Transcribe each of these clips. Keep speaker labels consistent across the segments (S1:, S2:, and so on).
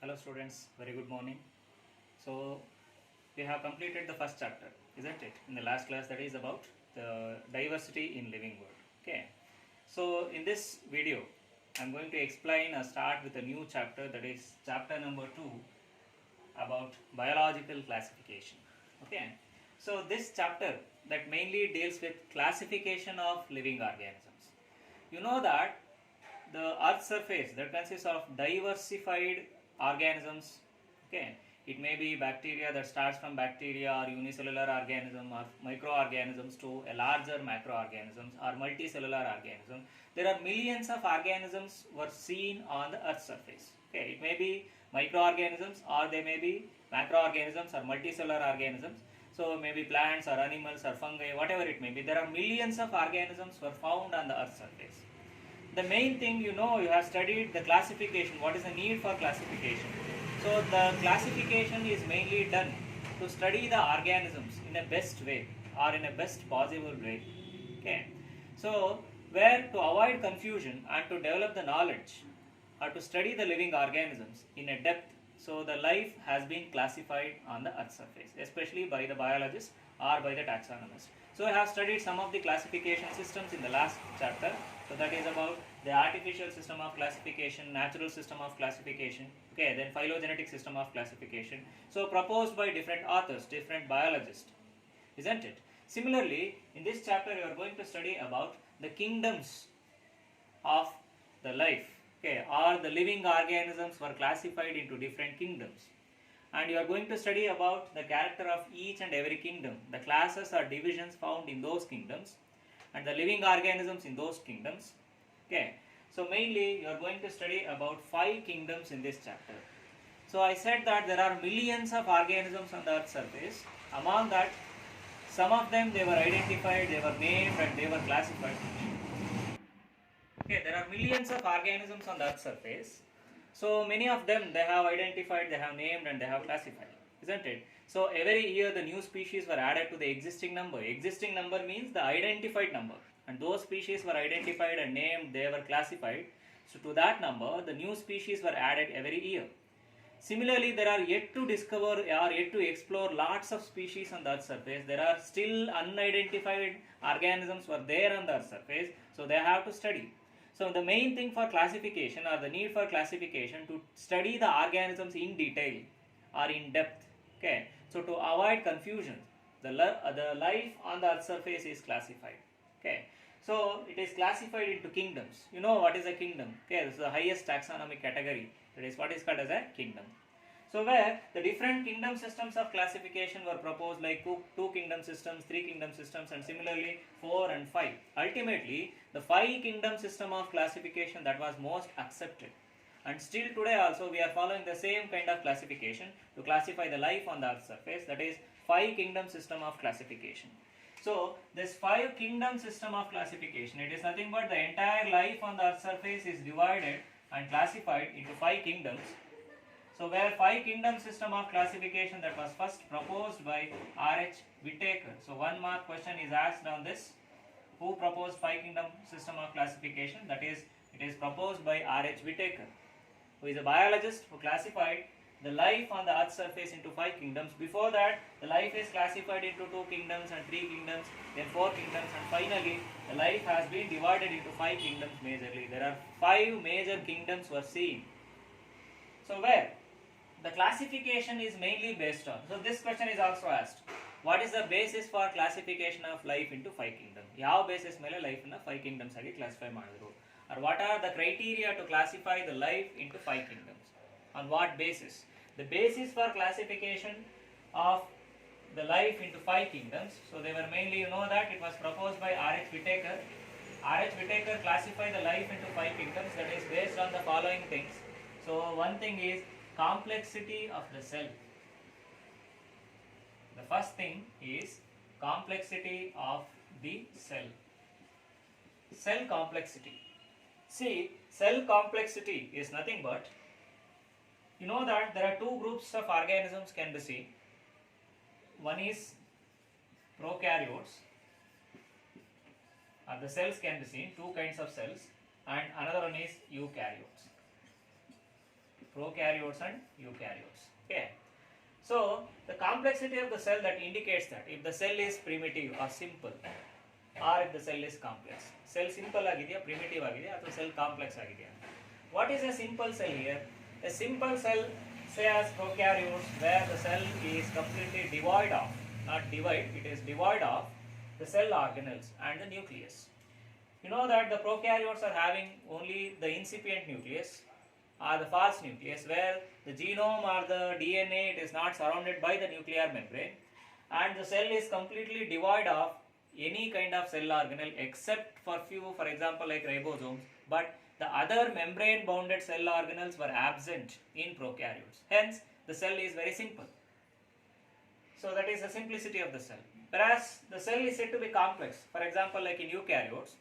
S1: Hello students, very good morning. So we have completed the first chapter, isn't it? In the last class, that is about the diversity in living world. Okay. So in this video, I'm going to explain or start with a new chapter, that is chapter number 2, about biological classification. Okay. So this chapter that mainly deals with classification of living organisms. You know that the earth surface that consists of diversified organisms. Okay, it may be bacteria that starts from bacteria or unicellular organism or microorganisms to a larger macroorganisms or multicellular organism. There are millions of organisms were seen on the earth surface. Okay, it may be microorganisms or they may be macroorganisms or multicellular organisms. So maybe plants or animals or fungi, whatever it may be, there are millions of organisms were found on the earth surface. The main thing, you have studied the classification, what is the need for classification. So the classification is mainly done to study the organisms in a best way or in a best possible way. Okay, so where to avoid confusion and to develop the knowledge or to study the living organisms in a depth, so the life has been classified on the earth surface, especially by the biologists or by the taxonomists. So I have studied some of the classification systems in the last chapter. So that is about the artificial system of classification, natural system of classification, okay, then phylogenetic system of classification. So proposed by different authors, different biologists, isn't it? Similarly, in this chapter you are going to study about the kingdoms of the life, okay, or the living organisms were classified into different kingdoms. And you are going to study about the character of each and every kingdom, the classes or divisions found in those kingdoms, and the living organisms in those kingdoms. Okay, so mainly you are going to study about 5 kingdoms in this chapter. So I said that there are millions of organisms on the earth surface. Among that, some of them they were identified, they were named, and they were classified. Okay, there are millions of organisms on the earth surface. So many of them they have identified, they have named, and they have classified, isn't it? So every year the new species were added to the existing number. Existing number means the identified number, and those species were identified and named, they were classified. So to that number the new species were added every year. Similarly, there are yet to discover or yet to explore lots of species on the earth surface. There are still unidentified organisms were there on the earth surface, so they have to study. So the main thing for classification or the need for classification to study the organisms in detail or in depth. Okay, so to avoid confusion, the life on the earth surface is classified. Okay, so it is classified into kingdoms. You know what is a kingdom? Okay, this is the highest taxonomic category. That is what is called as a kingdom. So where the different kingdom systems of classification were proposed, like 2 kingdom systems, 3 kingdom systems, and similarly 4 and 5. Ultimately, the 5 kingdom system of classification that was most accepted. And still today also we are following the same kind of classification to classify the life on the earth surface, that is 5 kingdom system of classification. So this 5 kingdom system of classification, it is nothing but the entire life on the earth surface is divided and classified into 5 kingdoms. So where 5 kingdom system of classification that was first proposed by R.H. Whittaker. So 1 mark question is asked on this. Who proposed 5 kingdom system of classification? That is, it is proposed by R.H. Whittaker, who is a biologist who classified the life on the earth surface into 5 kingdoms. Before that, the life is classified into 2 kingdoms and 3 kingdoms, then 4 kingdoms, and finally the life has been divided into 5 kingdoms majorly. There are 5 major kingdoms were seen. So where the classification is mainly based on. So this question is also asked. What is the basis for classification of life into 5 kingdoms? ಯಾವ basis ಮೇಲೆ life ಅನ್ನು 5 kingdoms ಆಗಿ classify ಮಾಡಿದ್ರು? Or what are the criteria to classify the life into 5 kingdoms? On what basis? The basis for classification of the life into 5 kingdoms. So they were mainly, you know that it was proposed by R.H. Whittaker. R.H. Whittaker classified the life into 5 kingdoms, that is based on the following things. So one thing is complexity of the cell. The first thing is complexity of the cell. Cell complexity. See, cell complexity is nothing but, you know that there are 2 groups of organisms can be seen. One is prokaryotes, or the cells can be seen, 2 kinds of cells, and another one is eukaryotes. prokaryotes and eukaryotes. Okay. So the complexity of the cell that indicates that if the cell is primitive or simple, or if the cell is complex. Cell simple ಆಗಿದೆಯಾ, primitive ಆಗಿದೆಯಾ ಅಥವಾ cell complex ಆಗಿದೆಯಾ? What is a simple cell here? A simple cell, say as prokaryotes, where the cell is completely devoid of, not divide, it is devoid of the cell organelles and the nucleus. You know that the prokaryotes are having only the incipient nucleus or the false nucleus, where the genome or the DNA, it is not surrounded by the nuclear membrane, and the cell is completely devoid of any kind of cell organelle except for few, for example like ribosomes, but the other membrane bounded cell organelles were absent in prokaryotes. Hence the cell is very simple. So that is the simplicity of the cell. Whereas the cell is said to be complex, for example like in eukaryotes,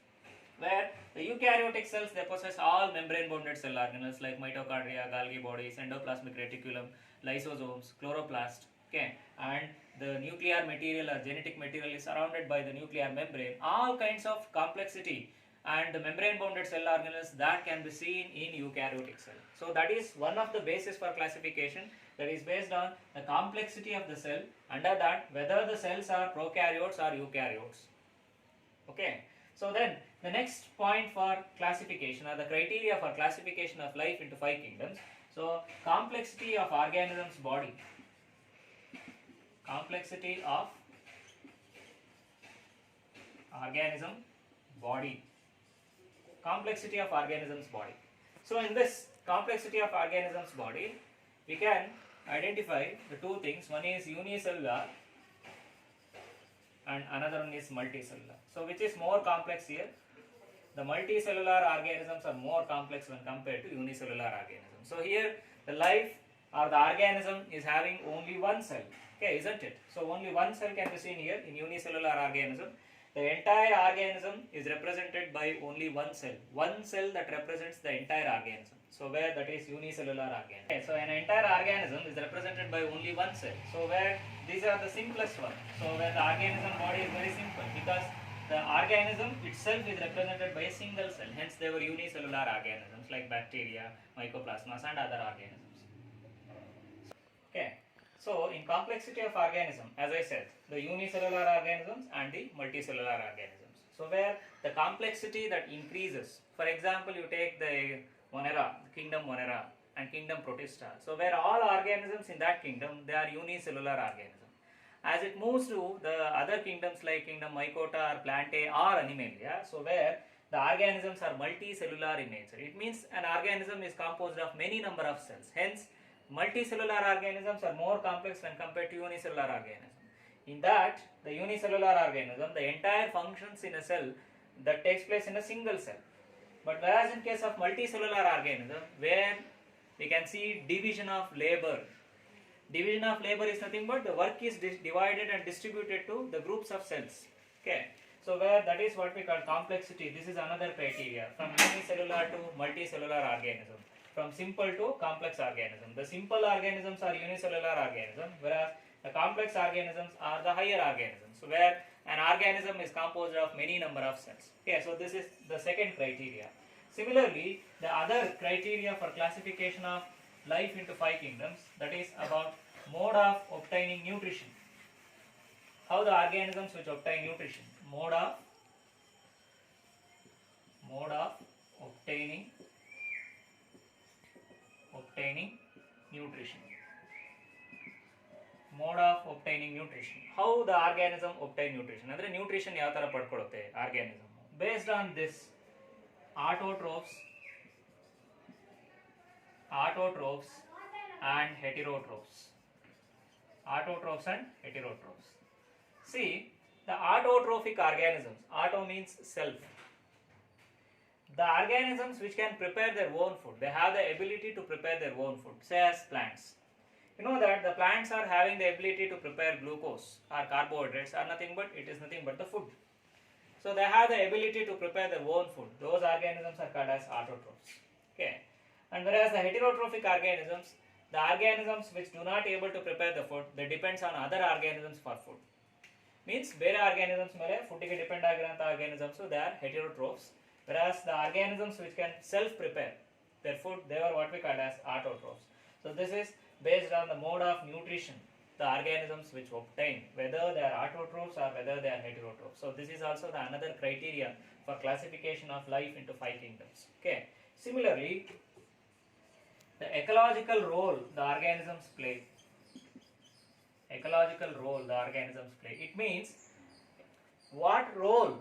S1: where the eukaryotic cells, they possess all membrane bounded cell organelles like mitochondria, Golgi bodies, endoplasmic reticulum, lysosomes, chloroplast, okay, and the nuclear material or genetic material is surrounded by the nuclear membrane. All kinds of complexity and the membrane bounded cell organelles that can be seen in eukaryotic cell. So that is one of the basis for classification, that is based on the complexity of the cell, under that whether the cells are prokaryotes or eukaryotes. Okay. So then the next point for classification, or the criteria for classification of life into 5 kingdoms. So complexity of organism's body. Complexity of organism body. Complexity of organism's body. So in this complexity of organism's body, we can identify the two things. One is unicellular and another one is multicellular. So which is more complex here? The multicellular organisms are more complex when compared to unicellular organisms. So here the life or the organism is having only one cell. Okay, isn't it? So only one cell can be seen here in unicellular organism. The entire organism is represented by only one cell. One cell that represents the entire organism. So where that is unicellular organism. Okay, so an entire organism is represented by only one cell. So where these are the simplest one. So where the organism body is very simple, because the organism itself is represented by a single cell. Hence they were unicellular organisms like bacteria, mycoplasmas and other organisms. Okay. So in complexity of organism, as I said, the unicellular organisms and the multicellular organisms. So where the complexity that increases, for example you take the Monera, kingdom Monera and kingdom Protista. So where all organisms in that kingdom, they are unicellular organisms. As it moves to the other kingdoms like kingdom Mycota or Plantae or Animalia, so where the organisms are multicellular in nature. It means an organism is composed of many number of cells. Hence multicellular organisms are more complex when compared to unicellular organisms. In that, the unicellular organism, the entire functions in a cell that takes place in a single cell. But whereas in case of multicellular organism, where we can see division of labor. Division of labor is nothing but the work is divided and distributed to the groups of cells. Okay. So where that is what we call complexity. This is another criteria, from unicellular to multicellular organism, from simple to complex organism. The simple organisms are unicellular organisms, whereas the complex organisms are the higher organisms. So where an organism is composed of many number of cells. Okay, so this is the second criteria. Similarly, the other criteria for classification of life into 5 kingdoms, that is about mode of obtaining nutrition. How the organisms which obtain nutrition, mode of obtaining nutrition. Mode of obtaining nutrition. How the organism obtain nutrition? Andre nutrition yav tara padkolutte organism based on this autotrophs and heterotrophs. Autotrophs and heterotrophs. See, the autotrophic organisms, auto means self. The organisms which can prepare their own food, they have the ability to prepare their own food, say as plants. You know that the plants are having the ability to prepare glucose or carbohydrates or nothing but it is nothing but the food. So they have the ability to prepare their own food. Those organisms are called as autotrophs. Okay. And whereas the heterotrophic organisms, the organisms which do not able to prepare the food, they depends on other organisms for food. Means ಬೇರೆ organisms ಮೇಲೆ food ಗೆ depend ಆಗಿರುವಂತ organisms, so they are heterotrophs. Whereas the organisms which can self prepare, their food, they were what we call as autotrophs. So this is based on the mode of nutrition the organisms which obtain, whether they are autotrophs or whether they are heterotrophs. So this is also the another criteria for classification of life into 5 kingdoms. Okay. Similarly, the ecological role the organisms play. Ecological role the organisms play. It means what role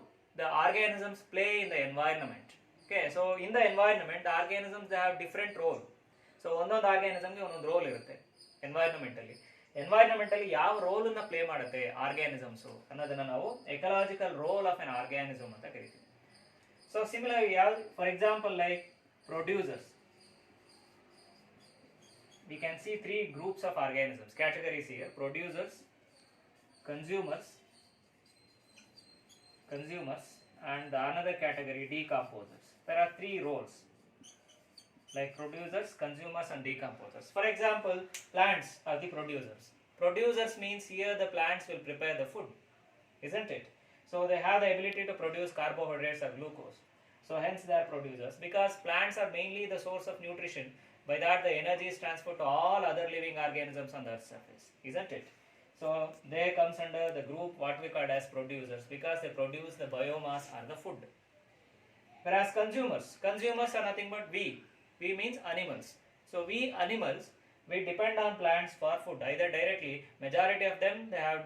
S1: the organisms play in the environment. Okay, so in the environment, the organisms they have different role. So ಒಂದೊಂದು ಆರ್ಗ್ಯಾನಿಸಮ್ಗೆ ಒಂದೊಂದು roll ಇರುತ್ತೆ environmentally ಯಾವ roll ಅನ್ನ play ಮಾಡುತ್ತೆ organisms ಅನ್ನೋದನ್ನ ನಾವು ecological role of an organism ಅಂತ ಕರಿತೀವಿ. ಸೊ ಸಿಮಿಲರ್ ಯಾವ್ದು for example like producers, we can see 3 groups of organisms, categories here: producers, consumers, and the another category decomposers. There are 3 roles like producers, consumers and decomposers. For example, plants are the producers. Producers means here the plants will prepare the food, isn't it? So they have the ability to produce carbohydrates or glucose. So hence they are producers, because plants are mainly the source of nutrition. By that the energy is transferred to all other living organisms on the earth's surface, isn't it? So they comes under the group what we call as producers, because they produce the biomass or the food. Whereas consumers are nothing but we means animals. So we animals, we depend on plants for food, either directly, majority of them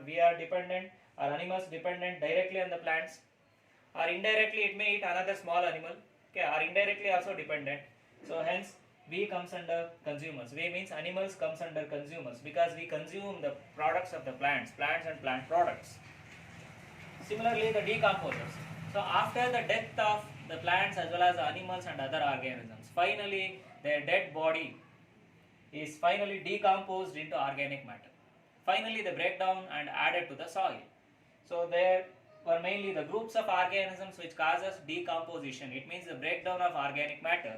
S1: we are dependent, or animals dependent directly on the plants, or indirectly it may eat another small animal, okay, or indirectly also dependent. So hence we comes under consumers. We means animals comes under consumers, because we consume the products of the plants and plant products. Similarly, the decomposers. So after the death of the plants as well as the animals and other organisms, finally their dead body is finally decomposed into organic matter. Finally they break down and added to the soil. So there were mainly the groups of organisms which causes decomposition. It means the breakdown of organic matter,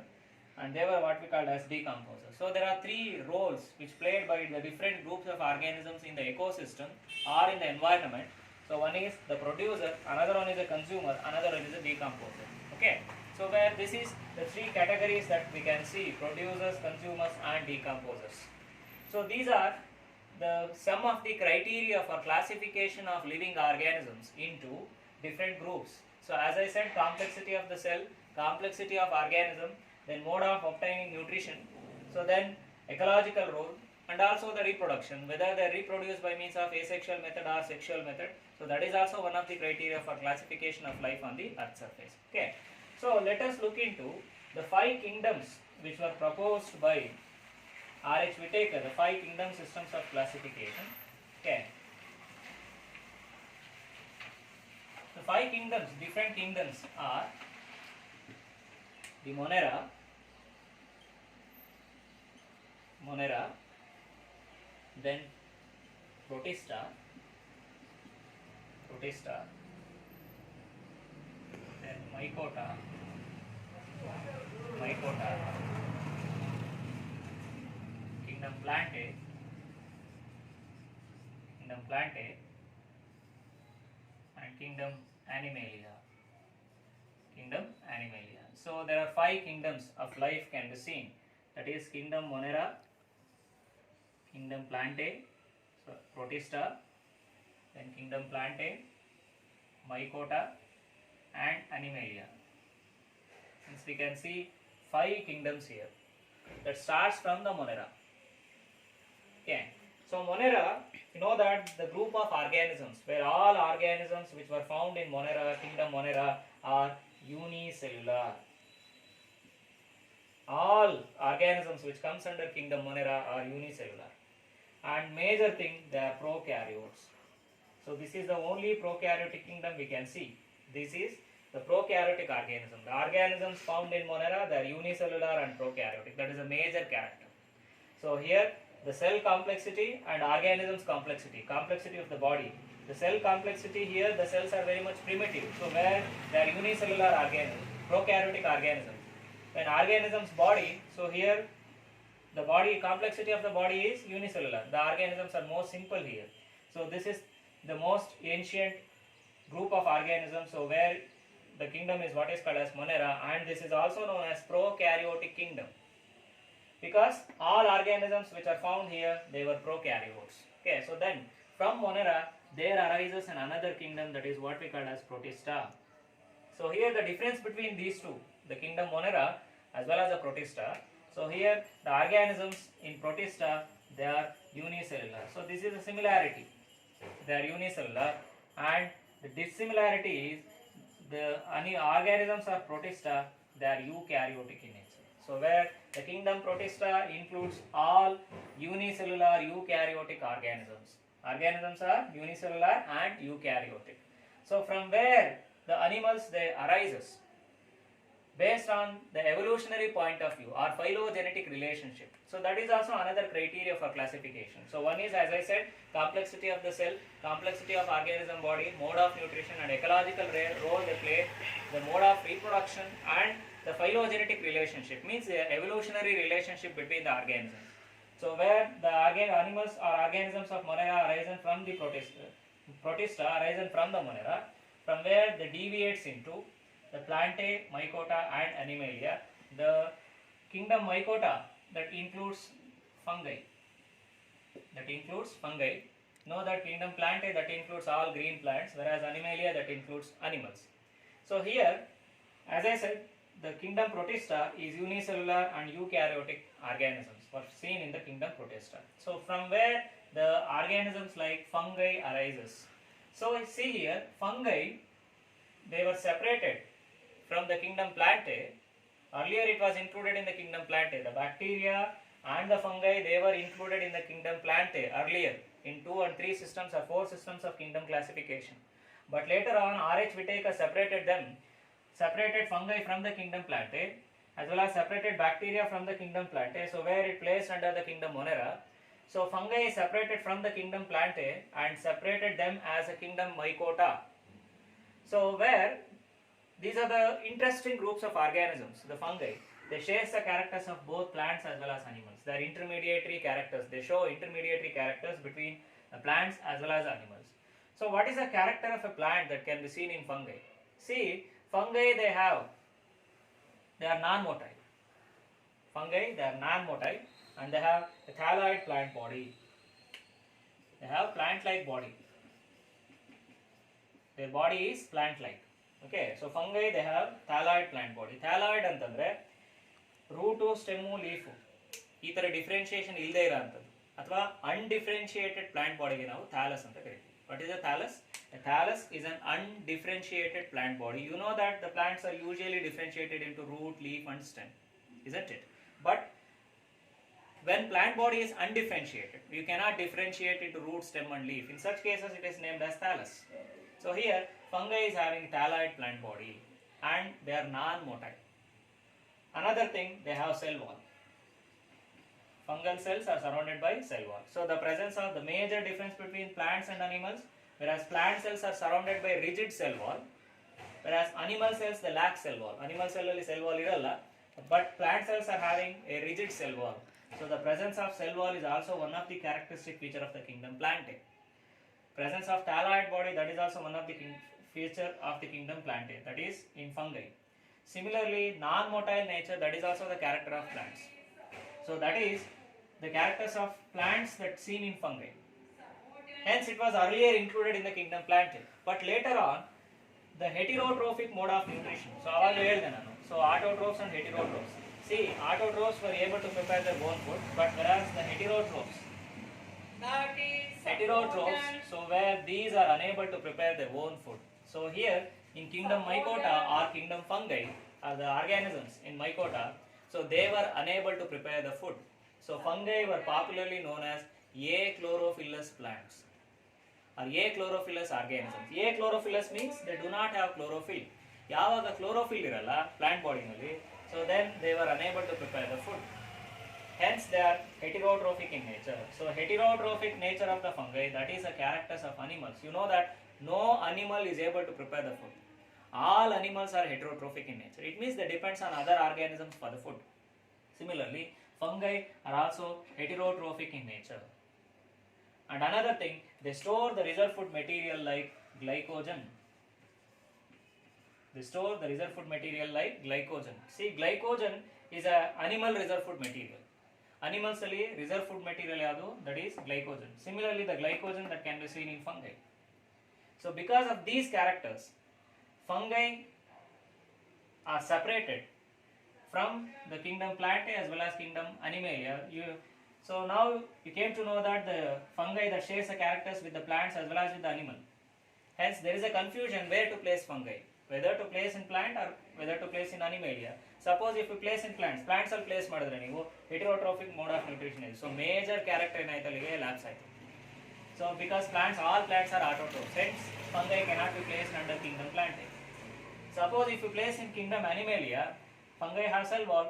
S1: and they were what we called as decomposers. So there are 3 roles which played by the different groups of organisms in the ecosystem or in the environment. So one is the producer, another one is a consumer, another one is a decomposer. Okay, so where this is the 3 categories that we can see: producers, consumers and decomposers. So these are the some of the criteria for classification of living organisms into different groups. So as I said, complexity of the cell, complexity of organism, then mode of obtaining nutrition, so then ecological role, and also the reproduction, whether they reproduce by means of asexual method or sexual method. So that is also one of the criteria for classification of life on the earth surface. Okay, so let us look into the 5 kingdoms which were proposed by R.H. Whittaker, the 5 kingdom systems of classification. Okay, the 5 kingdoms, different kingdoms are the Monera, then Protista, then Mycota, Kingdom Plantae, and Kingdom Animalia. So there are 5 kingdoms of life can be seen. That is Kingdom Monera, Kingdom Plantae, so Protista, then Kingdom Plantae, Mycota and Animalia. Since we can see 5 kingdoms here. That starts from the Monera. Okay. So Monera, you know that the group of organisms, where all organisms which were found in Monera, Kingdom Monera, are unicellular. All organisms which comes under Kingdom Monera are unicellular. And major thing, they are prokaryotes. So this is the only prokaryotic kingdom we can see. This is the prokaryotic organism. The organisms found in Monera, they are unicellular and prokaryotic. That is a major character. So here the cell complexity and organisms complexity of the body. The cell complexity here, the cells are very much primitive. So where they are unicellular organisms, prokaryotic organisms. Then organism's body, so here the body complexity of the body is unicellular. The organisms are more simple here. So this is the most ancient group of organisms. So where the kingdom is what is called as Monera, and this is also known as prokaryotic kingdom. because all organisms which are found here, they were prokaryotes. Okay, so then from Monera there arises another kingdom, that is what we call as Protista. So here the difference between these two, the kingdom Monera as well as the Protista. So here the organisms in Protista, they are unicellular. So this is a similarity. They are unicellular, and the dissimilarity is the organisms of Protista, they are eukaryotic in nature. So where the kingdom Protista includes all unicellular eukaryotic organisms. Organisms are unicellular and eukaryotic. So from where the animals they arises based on the evolutionary point of view or phylogenetic relationship. So that is also another criteria for classification. So one is, as I said, complexity of the cell, complexity of organism body, mode of nutrition and ecological role they play, the mode of reproduction and the phylogenetic relationship, means the evolutionary relationship between the organisms. So where the animals or organisms of Monera arisen from the Protista arisen from the Monera, from where they deviates into the Plantae, Mycota and Animalia. The kingdom Mycota, that includes fungi. Know that kingdom Plantae, that includes all green plants, whereas Animalia, that includes animals. So here, as I said, the kingdom Protista is unicellular and eukaryotic organisms were seen in the kingdom Protista. So from where the organisms like fungi arises. So see here, fungi, they were separated from the kingdom Plantae. Earlier it was included in the kingdom Plantae. The bacteria and the fungi, they were included in the kingdom Plantae earlier in 2 and 3 systems or 4 systems of kingdom classification. But later on, R.H. Whittaker separated fungi from the kingdom Plantae as well as separated bacteria from the kingdom Plantae. So where it placed under the kingdom Monera. So fungi is separated from the kingdom Plantae and separated them as a kingdom Mycota. So where these are the interesting groups of organisms, the fungi. They share the characters of both plants as well as animals. They are intermediary characters. They show intermediary characters between the plants as well as animals. So what is the character of a plant that can be seen in fungi? See, fungi they are non-motile. Fungi, they are non-motile and they have a thalloid plant body. They have plant-like body. Their body is plant-like. Okay, so fungi they have thalloid plant body. Thalloid ಅಂತಂದ್ರೆ route stem leaf ಈ ಥರ differentiation ಇಲ್ಲದೆ ಇರೋ ಅಂಥದ್ದು ಅಥವಾ ಅನ್ಡಿಫ್ರೆನ್ಷಿಯೇಟೆಡ್ plant ಬಾಡಿಗೆ ನಾವು thallus ಅಂತ ಕರಿತೀವಿ. What is a thallus? A thallus is an undifferentiated plant body. You know that the plants are usually differentiated into root, leaf and stem, isn't it? But when plant body is undifferentiated, you cannot differentiate into root, stem and leaf. In such cases it is named as thallus. So here fungi is having thalloid plant body and they are non-motile. Another thing, they have cell wall. Fungal cells are surrounded by cell wall. So the presence of the major difference between plants and animals, whereas plant cells are surrounded by rigid cell wall, whereas animal cells they lack cell wall. Animal cell alli cell wall iralla, but plant cells are having a rigid cell wall. So the presence of cell wall is also one of the characteristic feature of the kingdom Plantae. Presence of thalloid body, that is also one of the feature of the kingdom Plantae, that is in fungi. Similarly, non-motile nature, that is also the character of plants. So that is the characters of plants that seen in fungi. Hence it was earlier included in the kingdom Plantae, but later on the heterotrophic mode of nutrition. So so autotrophs and heterotrophs. See, autotrophs were able to prepare their own food, but whereas the heterotrophs, so where these are unable to prepare their own food. So here in kingdom Mycota or kingdom fungi are the organisms in Mycota, so they were unable to prepare the food. So fungi were popularly known as achlorophyllous plants or achlorophyllous organisms. Achlorophyllous means they do not have chlorophyll. ಯಾವಾಗ chlorophyll ಇರಲ್ಲ plant body ನಲ್ಲಿ, so then they were unable to prepare the food. Hence they are heterotrophic in nature. So heterotrophic nature of the fungi, that is the characters of animals. You know that no animal is able to prepare the food. All animals are heterotrophic in nature. It means they depends on other organisms for the food. Similarly, fungi are also heterotrophic in nature. And another thing, they store the reserve food material like glycogen. See, glycogen is an animal reserve food material. Animals ಅಲ್ಲಿ reserve food material ಯಾವುದು? That is glycogen. Similarly, the glycogen that can be seen in fungi. So because of these characters, fungi are separated from the kingdom Plantae as well as kingdom Animalia. So now you came to know that the fungi that shares the characters with the plants as well as with the animal. Hence there is a confusion where to place fungi, whether to place in plant or whether to place in Animalia. Suppose if you place in plants ಅಲ್ಲಿ place ಮಾಡಿದ್ರೆ ನೀವು heterotrophic mode of nutrition ಇದೆ. So major character ಏನಾಯ್ತು ಅಲ್ಲಿಗೆ lapse ಆಯ್ತು. So because all plants are autotrophs, hence fungi cannot be placed under kingdom Plantae. Suppose if you place in kingdom Animalia, fungi have cell wall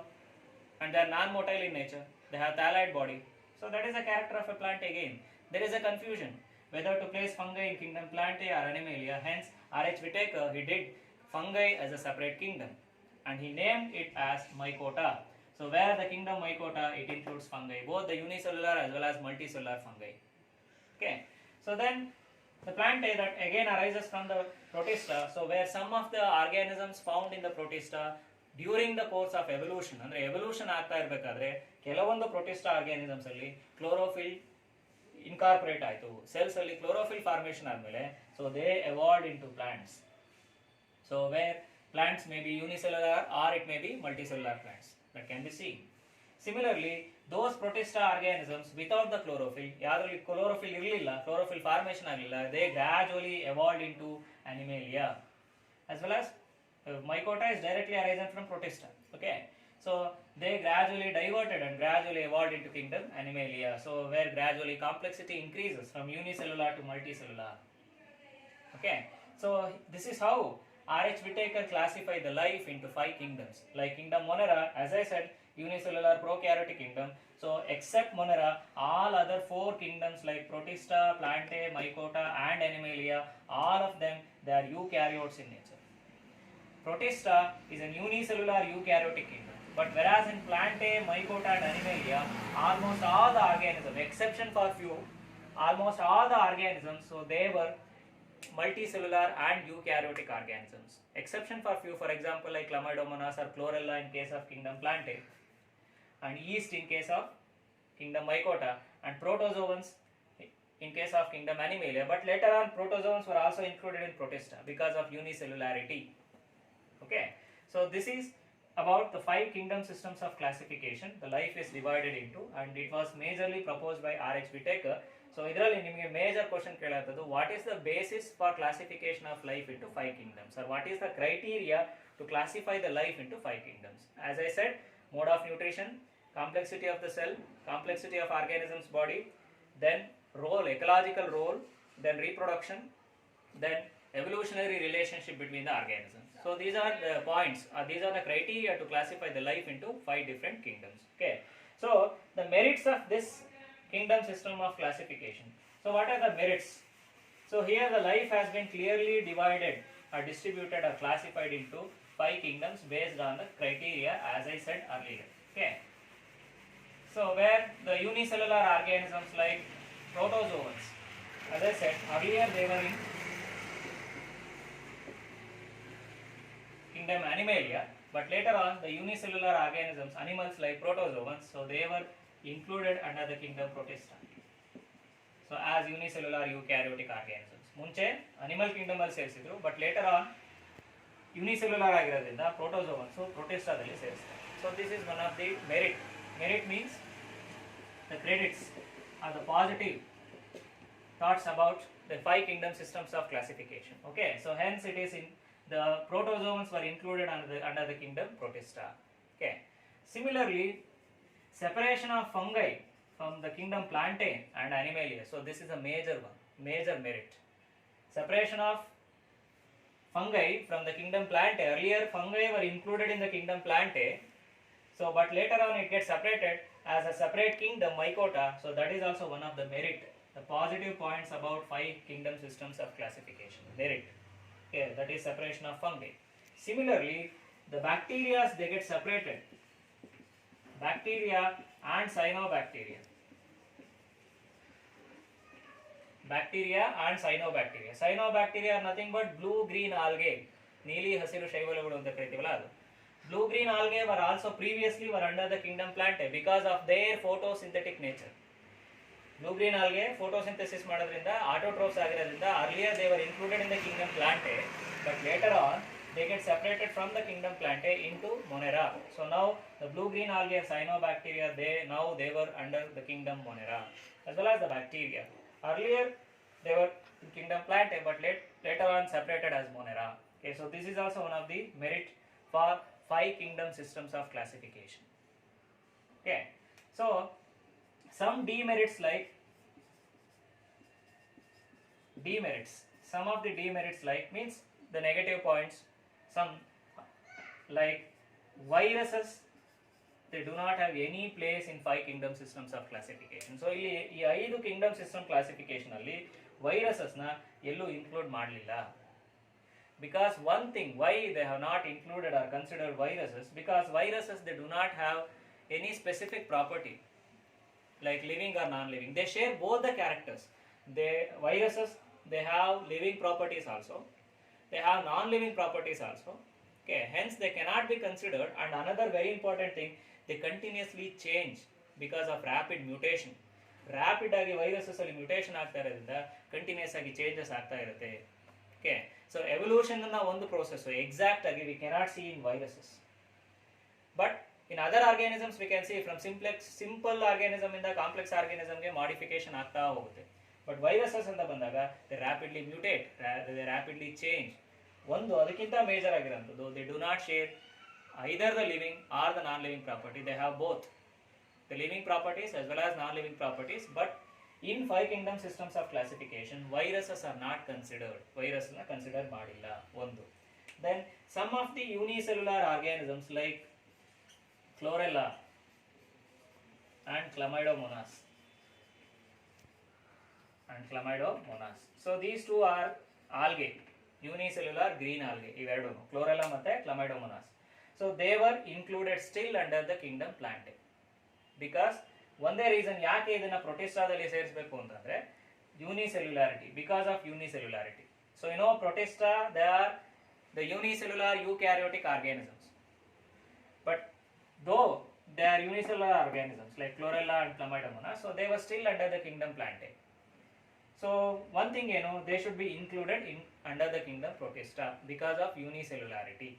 S1: and they are non-motile in nature. They have thalloid body. So that is a character of a plant again. There is a confusion whether to place fungi in kingdom Plantae or Animalia. Hence R.H. Whittaker, he did fungi as a separate kingdom and he named it as Mycota. So where the kingdom Mycota, it includes fungi, both the unicellular as well as multicellular fungi. Okay. So then the Plantae that again arises from the Protista. So where some of the organisms found in the Protista during the course of evolution, ಅಂದರೆ evolution ಆಗ್ತಾ ಇರಬೇಕಾದ್ರೆ ಕೆಲವೊಂದು Protista organisms ಅಲ್ಲಿ chlorophyll incorporate ಆಯಿತು, cells ಅಲ್ಲಿ chlorophyll formation ಆದಮೇಲೆ so they evolved into plants. So where plants may be unicellular or it may be multicellular plants that can be seen. Similarly those Protista organisms without the chlorophyll, ಯಾವ್ದ್ರಲ್ಲಿ chlorophyll ಇರಲಿಲ್ಲ, chlorophyll formation ಆಗಲಿಲ್ಲ, they gradually evolved into Animalia as well as Mycota is directly arisen from Protista. Okay, so they gradually diverted and gradually evolved into kingdom Animalia. So where gradually complexity increases from unicellular to multicellular. Okay, so this is how R.H. Whittaker classified the life into 5 kingdoms. Like kingdom Monera, as I said, unicellular prokaryotic kingdom. So except Monera, all other 4 kingdoms like Protista, Plantae, Mycota and Animalia, all of them they are eukaryotes in nature. Protista is an unicellular eukaryotic kingdom, but whereas in Plantae, Mycota and Animalia, almost all the organisms, exception for few, almost all the organisms, so they were multicellular and eukaryotic organisms. Exception for few, for example, like Chlamydomonas or Chlorella in case of kingdom Plantae, and yeast in case of kingdom Mycota, and protozoans in case of kingdom Animalia. But later on, protozoans were also included in Protista because of unicellularity. Okay, so this is about the 5 kingdom systems of classification. The life is divided into, and it was majorly proposed by R.H. Whittaker. So idರಲ್ಲಿ ನಿಮಗೆ major question ಕೇಳಾತದ್ದು, what is the basis for classification of life into 5 kingdoms, or what is the criteria to classify the life into 5 kingdoms? As I said, mode of nutrition, complexity of the cell, complexity of organism's body, then role, ecological role, then reproduction, then evolutionary relationship between the organisms. So these are the points, these are the criteria to classify the life into 5 different kingdoms. Okay, so the merits of this kingdom system of classification. So what are the merits? So here the life has been clearly divided or distributed or classified into 5 kingdoms based on the criteria as I said earlier. Okay, so where the unicellular organisms like protozoans, as I said earlier, they were in kingdom Animalia, but later on the unicellular organisms, animals like protozoans, so they were included under the kingdom Protista. So as unicellular eukaryotic organisms, ಮುಂಚೆ animal Kingdom ಅಲ್ಲಿ ಸೇರಿಸಿದ್ರು, but later on unicellular ಆಗಿರೋದ್ರಿಂದ ಪ್ರೋಟೋಜೋವನ್ಸ್ ಪ್ರೊಟಿಸ್ಟಾದಲ್ಲಿ ಸೇರಿಸ್ತಾರೆ. So this is one of the merit. Merit means the credits are the positive thoughts about the 5 kingdom systems of classification. Okay, so hence it is in the protozoans were included under the kingdom Protista. Okay, similarly separation of fungi from the kingdom Plantae and Animalia, so this is a major one, major merit. Separation of fungi from the kingdom Plantae. Earlier fungi were included in the kingdom Plantae, so but later on it gets separated as a separate kingdom Mycota. So that is also one of the merit, the positive points about 5 kingdom systems of classification. Merit, okay, that is separation of fungi. Similarly, the bacteria, they get separated, bacteria and cyanobacteria. Bacteria and cyanobacteria. Cyanobacteria are nothing but blue green algae, ನೀಲಿ ಹಸಿರು ಶೈವಲಗಳು ಅಂತ ಕರಿತೀವಲ್ಲ ಅದು. Blue-green algae were also previously were under the kingdom Plantae because of their photosynthetic nature. Blue-green algae photosynthesis ಮಾಡೋದ್ರಿಂದ autotrophs ಆಗಿರೋದ್ರಿಂದ earlier they were included in the kingdom Plantae, but later on they get separated from the kingdom Plantae into Monera. So now the blue-green algae cyanobacteria, they were under the kingdom Monera as well as the bacteria. Earlier they were in kingdom Plantae, but later on separated as Monera. Okay, so this is also one of the merit for 5 kingdom systems of classification. Okay, so some demerits some of the demerits means the negative points, some like viruses, they do not have any place in 5 kingdom systems of classification. So ಇಲ್ಲಿ ಈ 5 kingdom system classification ಅಲ್ಲಿ viruses ನ ಎಲ್ಲೂ include ಮಾಡಲಿಲ್ಲ. Because one thing why they have not included or considered viruses, because viruses they do not have any specific property like living or non-living. They share both the characters. Viruses they have living properties also, they have non-living properties also. Okay, hence they cannot be considered. And another very important thing, they continuously change because of rapid mutation. Rapid agi viruses alli mutation ಆಗ್ತಾ ಇರೋದ್ರಿಂದ continuous ಆಗಿ changes ಆಗ್ತಾ ಇರುತ್ತೆ. Okay, so evolution ಅನ್ನೋ ಒಂದು process exact ಆಗಿ we cannot see in viruses, but in other organisms we can see from simple organism ಇಂದ complex organism ಗೆ modification ಆಗ್ತಾ ಹೋಗುತ್ತೆ. But viruses ಅಂತ ಬಂದಾಗ they rapidly mutate, they rapidly change. ಒಂದು ಅದಕ್ಕಿಂತ major ಆಗಿರೋಂಥದ್ದು, they do not share either the living or the non-living property. They have both the living properties as well as non-living properties, but in 5 kingdom systems of classification viruses are not considered. Virus na consider madilla ಒಂದು. Then some of the unicellular organisms like chlorella and chlamydomonas so these two are algae, unicellular green algae iverdu chlorella matte chlamydomonas. So they were included still under the kingdom Plantae because ಒಂದೇ reason ಯಾಕೆ ಇದನ್ನ ಪ್ರೊಟಿಸ್ಟಾದಲ್ಲಿ ಸೇರಿಸಬೇಕು ಅಂತಂದ್ರೆ unicellularity, because of unicellularity. So Protista they are the unicellular eukaryotic organisms, but though they are unicellular organisms like chlorella and chlamydomonas, so they were still under the kingdom Plantae. So one thing they should be included in under the kingdom Protista because of unicellularity.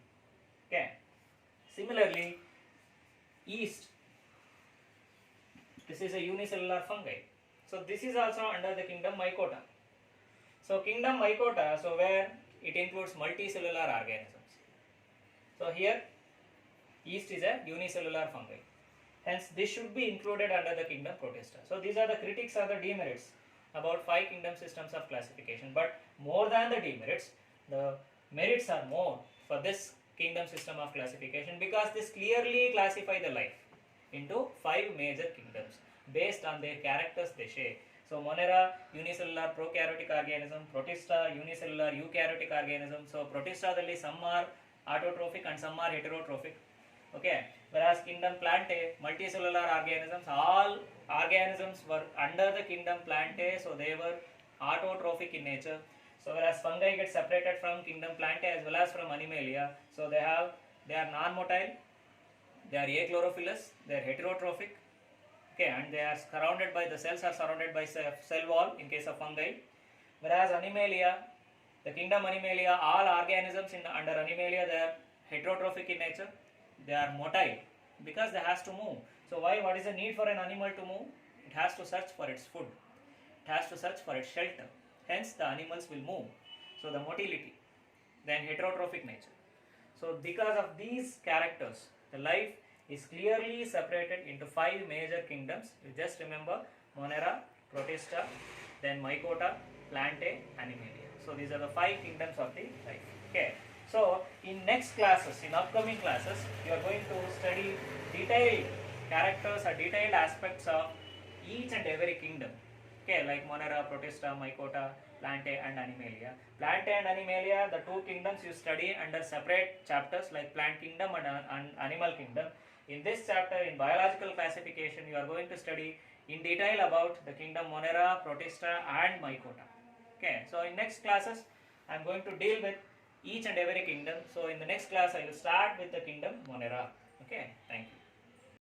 S1: Okay, similarly yeast, this is a unicellular fungi, so this is also under the kingdom Mycota. So kingdom Mycota, so where it includes multicellular organisms. So here yeast is a unicellular fungi, hence this should be included under the kingdom Protista. So these are the critics or the demerits about 5 kingdom systems of classification, but more than the demerits, the merits are more for this kingdom system of classification because this clearly classify the life into 5 major kingdoms based on their characters they share. So Monera, unicellular prokaryotic organism, Protista, unicellular eukaryotic organism. So Protista dalli some are autotrophic and some are heterotrophic. Okay, whereas kingdom Plantae, multicellular organisms, all organisms were under the kingdom Plantae, so they were autotrophic in nature. So whereas fungi get separated from kingdom Plantae as well as from Animalia, so they are non-motile, they are achlorophyllous, they are heterotrophic. Okay, and they are surrounded by, the cells are surrounded by cell wall in case of fungi. Whereas Animalia, the kingdom Animalia, all organisms under Animalia, they are heterotrophic in nature. They are motile because they has to move. So what is the need for an animal to move? It has to search for its food, it has to search for its shelter, hence the animals will move. So the motility, then heterotrophic nature. So because of these characters, the life is clearly separated into 5 major kingdoms. You just remember Monera, Protista, then Mycota, Plantae, Animalia. So these are the 5 kingdoms of the life. Okay, so in next classes, in upcoming classes, you are going to study detailed characters or detailed aspects of each and every kingdom. Okay, like Monera, Protista, Mycota, Plantae and Animalia. Plantae and Animalia, the 2 kingdoms you study under separate chapters like plant kingdom and animal kingdom. In this chapter, in biological classification, you are going to study in detail about the kingdom Monera, Protista and Mycota. Okay, so in next classes, I am going to deal with each and every kingdom. So in the next class I will start with the kingdom Monera. Okay, thank you.